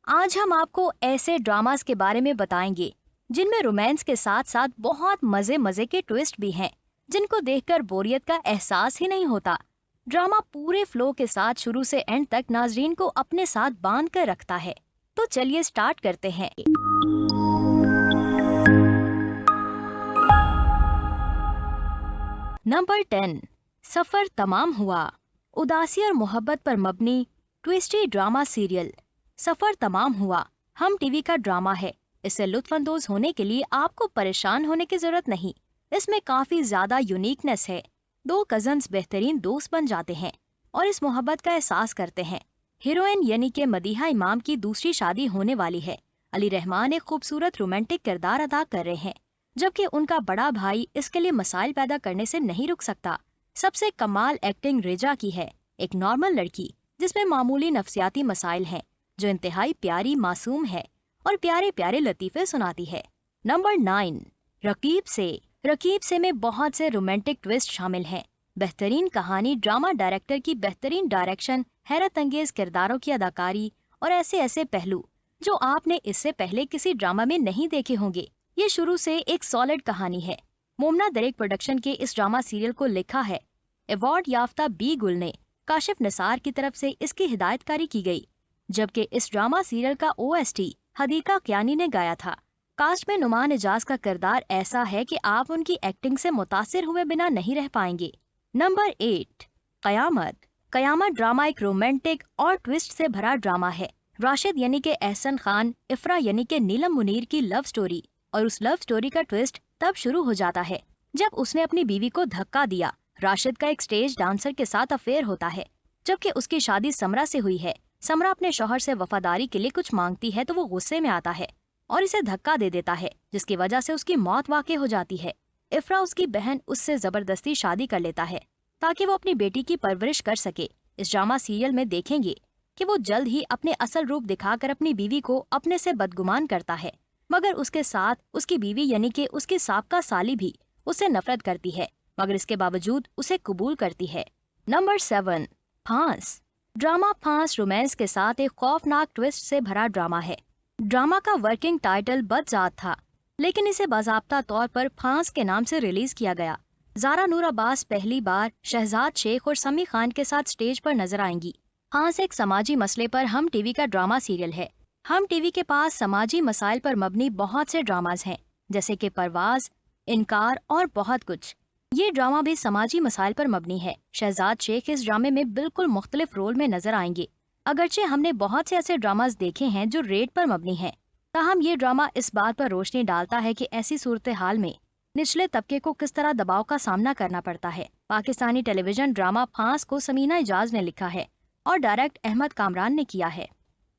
आज हम आपको ऐसे ड्रामास के बारे में बताएंगे जिनमें रोमांस के साथ साथ बहुत मजे मजे के ट्विस्ट भी हैं, जिनको देखकर बोरियत का एहसास ही नहीं होता। ड्रामा पूरे फ्लो के साथ शुरू से एंड तक नाजरीन को अपने साथ बांध कर रखता है। तो चलिए स्टार्ट करते हैं। नंबर 10, सफर तमाम हुआ। उदासी और मोहब्बत पर मबनी ट्विस्टी ड्रामा सीरियल सफर तमाम हुआ हम टीवी का ड्रामा है। इससे लुत्फानंदोज होने के लिए आपको परेशान होने की जरूरत नहीं। इसमें काफी ज्यादा यूनिकनेस है। दो कजन्स बेहतरीन दोस्त बन जाते हैं और इस मोहब्बत का एहसास करते हैं। हीरोइन यानी कि मदीहा इमाम की दूसरी शादी होने वाली है। अली रहमान एक खूबसूरत रोमांटिक किरदार अदा कर रहे हैं, जबकि उनका बड़ा भाई इसके लिए मसाइल पैदा करने से नहीं रुक सकता। सबसे कमाल एक्टिंग रेजा की है, एक नॉर्मल लड़की जिसमें मामूली नफ्सियाती मसाइल हैं, जो इंतहाई प्यारी मासूम है और प्यारे प्यारे लतीफे सुनाती है। नंबर 9, रकीब से में बहुत से रोमांटिक ट्विस्ट शामिल हैं। बेहतरीन कहानी, ड्रामा डायरेक्टर की बेहतरीन डायरेक्शन, हैरत अंगेज किरदारों की अदाकारी और ऐसे ऐसे पहलू जो आपने इससे पहले किसी ड्रामा में नहीं देखे होंगे। ये शुरू से एक सॉलिड कहानी है। मोमना दरेक प्रोडक्शन के इस ड्रामा सीरियल को लिखा है अवार्ड याफ्ता बी गुल ने। काशिफ निसार की तरफ से इसकी हिदायतकारी की गई, जबकि इस ड्रामा सीरियल का ओएसटी हदीका क्यानी ने गाया था। कास्ट में नुमान इजाज का किरदार ऐसा है कि आप उनकी एक्टिंग से मुतासिर हुए बिना नहीं रह पाएंगे। नंबर 8, कयामत ड्रामा एक रोमांटिक और ट्विस्ट से भरा ड्रामा है। राशिद यानी के एहसन खान, इफ्रा यानी के नीलम मुनीर की लव स्टोरी, और उस लव स्टोरी का ट्विस्ट तब शुरू हो जाता है जब उसने अपनी बीवी को धक्का दिया। राशिद का एक स्टेज डांसर के साथ अफेयर होता है, जबकि उसकी शादी समरा से हुई है। समरा अपने शौहर से वफादारी के लिए कुछ मांगती है तो वो गुस्से में आता है और इसे धक्का दे देता है, जिसकी वजह से उसकी मौत वाक़ई हो जाती है। इफ्रा, उसकी बहन, उससे जबरदस्ती शादी कर लेता है ताकि वो अपनी बेटी की परवरिश कर सके। इस ड्रामा सीरियल में देखेंगे कि वो जल्द ही अपने असल रूप दिखाकर अपनी बीवी को अपने से बदगुमान करता है, मगर उसके साथ उसकी बीवी यानी कि उसकी साबका साली भी उससे नफरत करती है, मगर इसके बावजूद उसे कबूल करती है। नंबर 7, फांस। ड्रामा फांस रोमांस के साथ एक खौफनाक ट्विस्ट से भरा ड्रामा है। ड्रामा का वर्किंग टाइटल बदजात था, लेकिन इसे बाज़ाब्ता तौर पर फांस के नाम से रिलीज किया गया। ज़ारा नूर अब्बास पहली बार शहजाद शेख और समी खान के साथ स्टेज पर नजर आएंगी। फांस एक समाजी मसले पर हम टीवी का ड्रामा सीरियल है। हम टीवी के पास समाजी मसाइल पर मबनी बहुत से ड्रामाज हैं, जैसे कि परवाज, इनकार और बहुत कुछ। ये ड्रामा भी समाजी मसाइल पर मबनी है। शहजाद शेख इस ड्रामे में बिल्कुल मुख्तलिफ रोल में नजर आएंगे। अगरचे हमने बहुत से ऐसे ड्रामाज देखे हैं जो रेड पर मबनी हैं, ताहम ये ड्रामा इस बात पर रोशनी डालता है कि ऐसी सूरत हाल में निचले तबके को किस तरह दबाव का सामना करना पड़ता है। पाकिस्तानी टेलीविजन ड्रामा फांस को समीना इजाज ने लिखा है और डायरेक्ट अहमद कामरान ने किया है।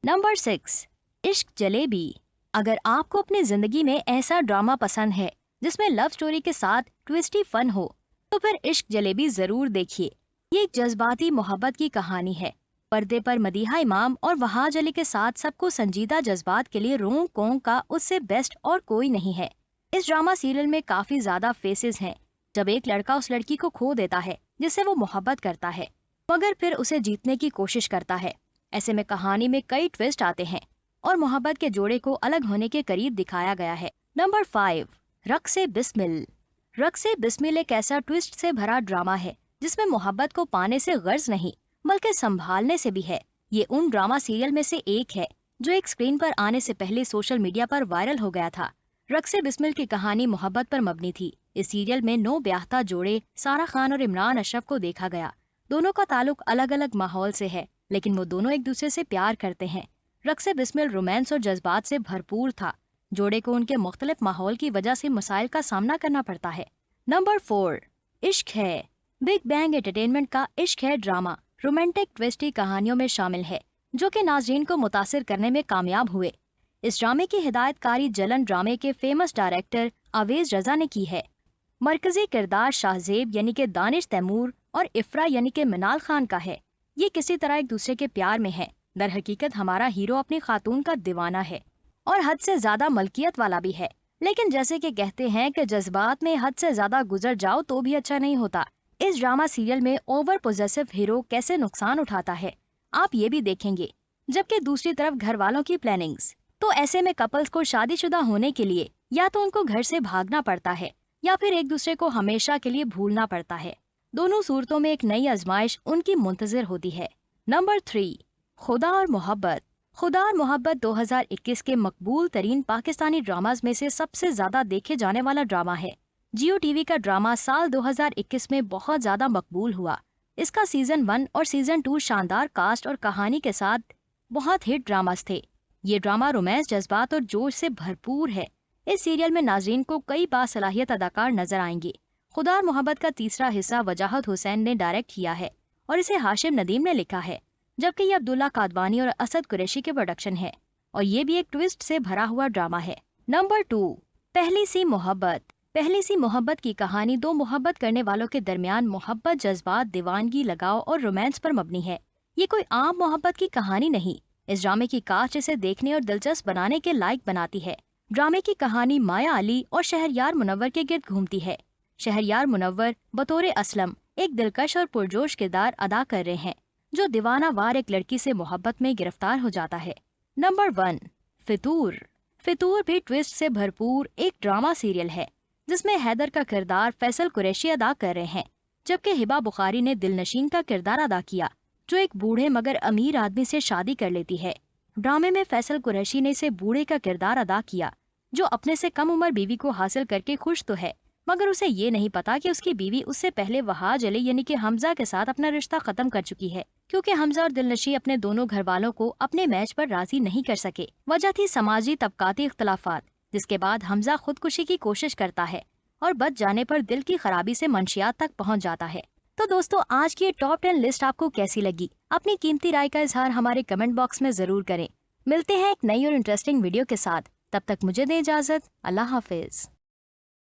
नंबर 6, इश्क जलेबी। अगर आपको अपनी जिंदगी में ऐसा ड्रामा पसंद है जिसमें लव स्टोरी के साथ ट्विस्टी फन हो, तो फिर इश्क जलेबी जरूर देखिए। ये एक जज्बाती मोहब्बत की कहानी है। पर्दे पर मदीहा इमाम और वहाज अली के साथ सबको संजीदा जज्बात के लिए रोंग कोंग का उससे बेस्ट और कोई नहीं है। इस ड्रामा सीरियल में काफी ज्यादा फेसेस हैं, जब एक लड़का उस लड़की को खो देता है जिससे वो मोहब्बत करता है, मगर फिर उसे जीतने की कोशिश करता है। ऐसे में कहानी में कई ट्विस्ट आते हैं और मोहब्बत के जोड़े को अलग होने के करीब दिखाया गया है। नंबर 5, रक्से बिस्मिल एक ऐसा ट्विस्ट से भरा ड्रामा है जिसमें मोहब्बत को पाने से गर्ज नहीं बल्कि संभालने से भी है। ये उन ड्रामा सीरियल में से एक है जो एक स्क्रीन पर आने से पहले सोशल मीडिया पर वायरल हो गया था। रक्से बिस्मिल की कहानी मोहब्बत पर मबनी थी। इस सीरियल में 9 ब्याहता जोड़े सारा खान और इमरान अशरफ को देखा गया। दोनों का ताल्लुक अलग अलग माहौल से है, लेकिन वो दोनों एक दूसरे से प्यार करते हैं। रक्से बिस्मिल रोमांस और जज्बात से भरपूर था। जोड़े को उनके मुख्तलिफ माहौल की वजह से मसाइल का सामना करना पड़ता है। नंबर 4, इश्क है। बिग बैंग एंटरटेनमेंट का इश्क है ड्रामा रोमांटिक ट्विस्टी कहानियों में शामिल है, जो कि नाज़रीन को मुतासिर करने में कामयाब हुए। इस ड्रामे की हिदायतकारी जलन ड्रामे के फेमस डायरेक्टर आवेज रजा ने की है। मरकजी किरदार शाहजेब यानी के दानिश तैमूर और इफ्रा यानी के मिनाल खान का है। ये किसी तरह एक दूसरे के प्यार में है। दर हकीकत हमारा हीरो अपनी खातून का दीवाना है और हद से ज्यादा मलकियत वाला भी है, लेकिन जैसे कि कहते हैं कि जज्बात में हद से ज्यादा गुजर जाओ तो भी अच्छा नहीं होता। इस ड्रामा सीरियल में ओवर पोजेसिव हीरो कैसे नुकसान उठाता है, आप ये भी देखेंगे। जबकि दूसरी तरफ घर वालों की प्लानिंग्स। तो ऐसे में कपल्स को शादीशुदा होने के लिए या तो उनको घर से भागना पड़ता है या फिर एक दूसरे को हमेशा के लिए भूलना पड़ता है। दोनों सूरतों में एक नई आजमाइश उनकी मुंतजर होती है। नंबर 3, खुदा और मोहब्बत। खुदा और मोहब्बत 2021 के मकबूल तरीन पाकिस्तानी ड्रामाज में से सबसे ज्यादा देखे जाने वाला ड्रामा है। जियो टीवी का ड्रामा साल 2021 में बहुत ज्यादा मकबूल हुआ। इसका सीजन 1 और सीजन 2 शानदार कास्ट और कहानी के साथ बहुत हिट ड्रामास थे। ये ड्रामा रोमांस, जज्बात और जोश से भरपूर है। इस सीरियल में नाजरीन को कई बासलाहियत अदाकार नजर आएंगे। खुदा और मोहब्बत का तीसरा हिस्सा वजाहत हुसैन ने डायरेक्ट किया है और इसे हाशिम नदीम ने लिखा है, जबकि ये अब्दुल्ला कादवानी और असद कुरैशी के प्रोडक्शन है और ये भी एक ट्विस्ट से भरा हुआ ड्रामा है। नंबर 2, पहली सी मोहब्बत। पहली सी मोहब्बत की कहानी दो मोहब्बत करने वालों के दरमियान मोहब्बत, जज्बात, दीवानगी, लगाव और रोमांस पर मबनी है। ये कोई आम मोहब्बत की कहानी नहीं। इस ड्रामे की कास्ट इसे देखने और दिलचस्प बनाने के लायक बनाती है। ड्रामे की कहानी माया अली और शहरयार मुनव्वर के गिर्द घूमती है। शहरयार मुनव्वर बतौर असलम एक दिलकश और पुरजोश किरदार अदा कर रहे हैं, जो दीवाना वार एक लड़की से मोहब्बत में गिरफ्तार हो जाता है। नंबर 1, फितूर। फितूर भी ट्विस्ट से भरपूर एक ड्रामा सीरियल है जिसमें हैदर का किरदार फैसल कुरैशी अदा कर रहे हैं, जबकि हिबा बुखारी ने दिलनशीन का किरदार अदा किया, जो एक बूढ़े मगर अमीर आदमी से शादी कर लेती है। ड्रामे में फैसल कुरैशी ने इसे बूढ़े का किरदार अदा किया, जो अपने से कम उम्र बीवी को हासिल करके खुश तो है, मगर उसे ये नहीं पता कि उसकी बीवी उससे पहले वहाज अली यानी कि हमजा के साथ अपना रिश्ता खत्म कर चुकी है, क्योंकि हमजा और दिलनशी अपने दोनों घर वालों को अपने मैच पर राजी नहीं कर सके। वजह थी समाजी तबकाती इख्तलाफात, जिसके बाद हमजा खुदकुशी की कोशिश करता है और बच जाने पर दिल की खराबी से मंशियात तक पहुंच जाता है। तो दोस्तों, आज की ये टॉप 10 लिस्ट आपको कैसी लगी? अपनी कीमती राय का इजहार हमारे कमेंट बॉक्स में जरूर करें। मिलते हैं एक नई और इंटरेस्टिंग वीडियो के साथ। तब तक मुझे दें इजाजत। अल्लाह हाफिज।